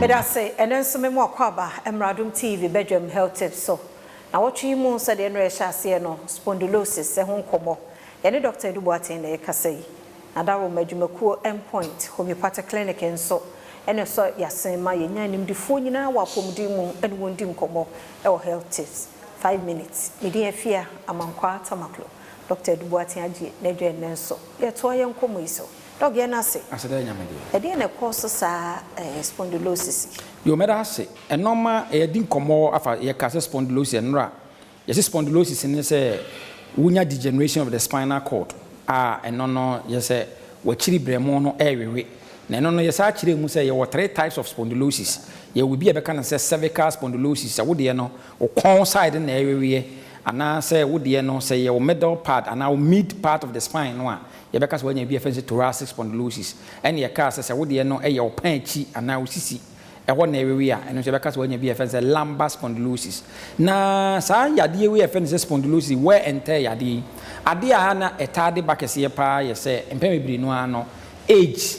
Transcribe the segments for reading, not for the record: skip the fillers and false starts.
But I say, and then some more kwaba, Adom TV, bedroom health tips. So, now what you moon said in Resha no spondylosis, a home como. Any doctor do what in the Casay. And that will make you Point Homeopathic Clinic and so. And so, yes, my name the phone now, what dimu and won't dim como, our health tips. 5 minutes. Media fear among quarter maclo. Dr. Duboatiaji, Nedre and Nenso. Yet, why young comiso. Dog Yanasi. I said, I didn't cause spondylosis. You made us say, and no ma a didn't come more after your cast spondylosis and ra. Yes, spondylosis in this wunya degeneration of the spinal cord. And no, yes, we chili bremono every week. No, yes, actually, we say there were 3 types of spondylosis. There will be a kind of cervical spondylosis, I would know, or coincide in the area, and I say, would know, say your middle part and our mid part of the spine. One, because when you be offensive thoracic spondylosis, and your cast says, I would know a your panchy and now see a one area, and because when you be offensive lumbar spondylosis. Now, say, ya dear, we offensive spondylosis, where enter ya de. Adia hana a tardy back as ye pa, ye say, and maybe no age.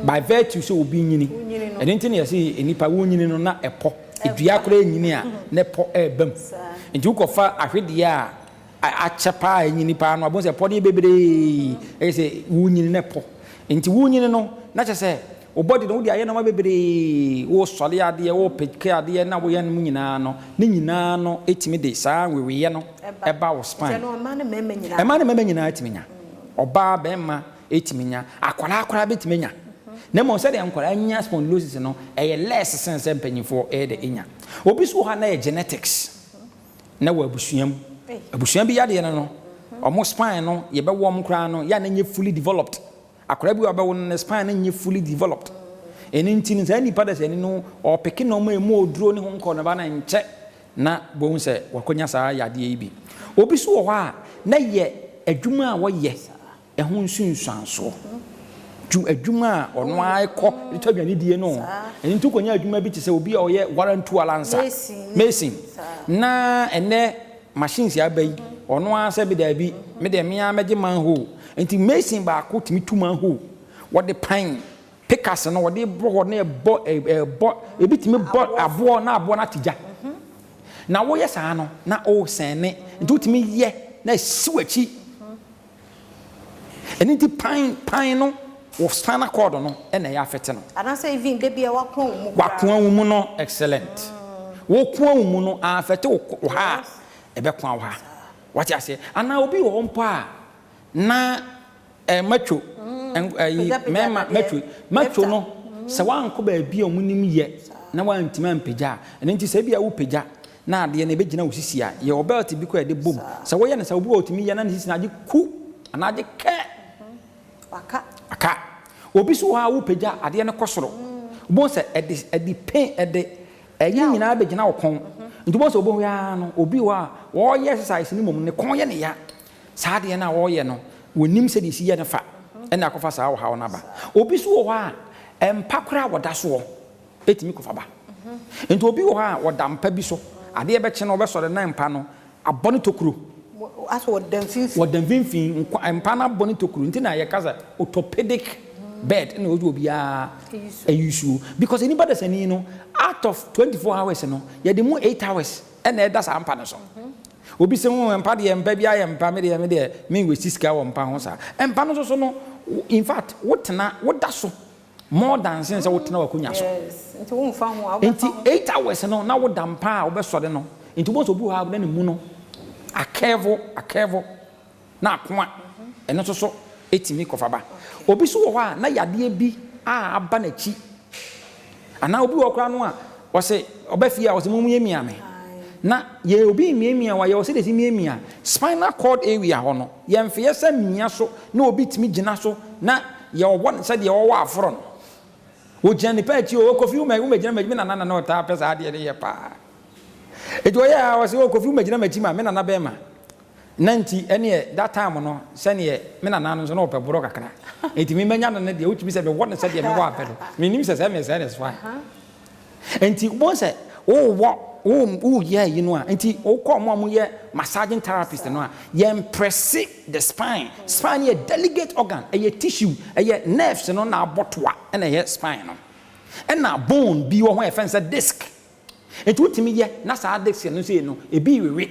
By virtue so being in and anything you see in Nipa Wunion not a pop, if you are clean, ne pop a bump. And Duke of Far, I read the air. I chapa in Nipa, I was a potty baby, as a Wunion nepo. Into Wunion, no, not just say, O body no, the Ayana baby, O Solia, dear, O Pitca, dear, now we are Munano, Ninano, 8 minutes, we know about spine. A man remember United or Bar Emma, 8 minutes, Aquala bit minya. Nemo said uncle anya spondylosis no a less sense penny for air the inya. Obi so ha genetics. Na wa abusuam. Abusuam bi yade no. Omo spine no ye be wom kra no ya na nye fully developed. Akora bi wa be won spine na nye fully developed. Eni ntin say nipa da say no o peke no ma emu oduro ni ho nko na ba na nche na bo se wakonya saa yade yi bi. Obi so ho a na ye adwuma a wo ye e ho nsunsuanso. Adwuma ono ai ko litadwane die no enti konya adwuma bi te se obi a oye warranty alansa mason na ene machines ya bai ono a se bi da bi me de me a meje manhole enti mason ba ko timi tu manhole what the pine pickers no what the bro na e bi timi bo abo na tija na wo ye saa no na o sene enti timi ye na siwachi enti pine no wo spinal cord no na ya afete no ana say even de bia wakon mu no excellent wo kon mu no afete wo ha ebe kon ha what you say ana obi wo mpa na macho mema macho no se wanko ba bia omunim ye na wantima ampagya enti se bia wo pagya na ade na ebegina wo sisi a ye obelt bi ko e de bom se wo ye na se obi otimi ye na sisi na age ku ana age ke aka obi so ha wo pagya ade ne kosoro bo se edi pain ede eyin nyina be gina wo kon nti bo se obo ya no obi wa wo ye exercise ni mom ne kon ye ne ya sa ade na wo ye no wonim se de si ye ne fa ena akofa sa wo ha na ba obi so wo ha empakora woda so etimi kofa ba nti obi wo ha woda mpa bi so ade be che no be so de na mpa no abone tokuro aso wodan finfin mpa na abone tokuro nti na ye kaza orthopedic bed na ojo bia ayusu because anybody say ni no out of 24 hours no ye de mu 8 hours and e da sa mpa no so obi se mu mpa de mpa bia ye mpa me de me we siska wo mpa ho sa mpa no so no in fact wotena woda so more than since wotena wakunya so nti wo mfa ho nti 8 hours no na woda mpa obesode no nti bo so bu ha na mu no akevo na akwa eno so etimi kofaba obi so wo ha na yade bi a aba na chi ana obi wo kra no a wo se obafie a wo se mu miame na ye obi miamia wa ye wo se de miamia spinal cord area ho no ye mfe se mia so na obi timi gina so na ye wo se de wo afro no wo gina pa chi o kofi wo gina na na ta pesa ade ye pa ejo ya wo se wo kofi wo gina ma me na bema nanti ene that time no sene me na no so no peboro kakra enti me manya no ne de utimi se be won se de me wa pedo me nim se me se is fine enti wo se wo ye you know enti wo ko mo ye massaging therapist no ye impress the spine ye delicate organ ye tissue ye nerves no na abotoa ene ye spine no and na bone bi wo ho e fence disc enti wotimi ye na sa disc no say no e bi wewe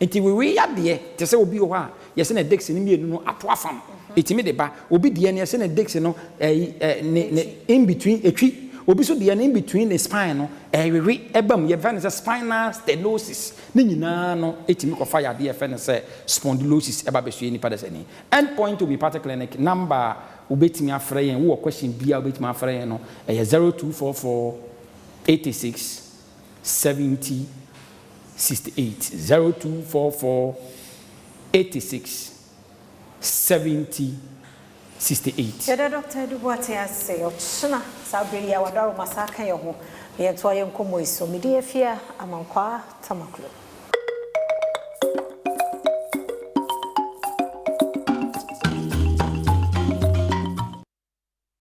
enti wewe ya de te se obi wo ha ye se na disc ni mienu no ato afam etimi de ba obi de ne ye se na disc no in between etwi obi so de in between the spine no wewe ebam ye fence spinal stenosis ni nyina no etimi ko fa ya de ye fence spondylosis eba be so ni pada sani end point to be particular clinic number ubetimi afra yen wo question bia ubetimi afra yen no 0244 86 70 68 0244 86 70 68. Yada Dr. Duboate ase ochina sabria wadaro masaka ye ho ye to ye nkomo iso midi afia amankwa tamaklo.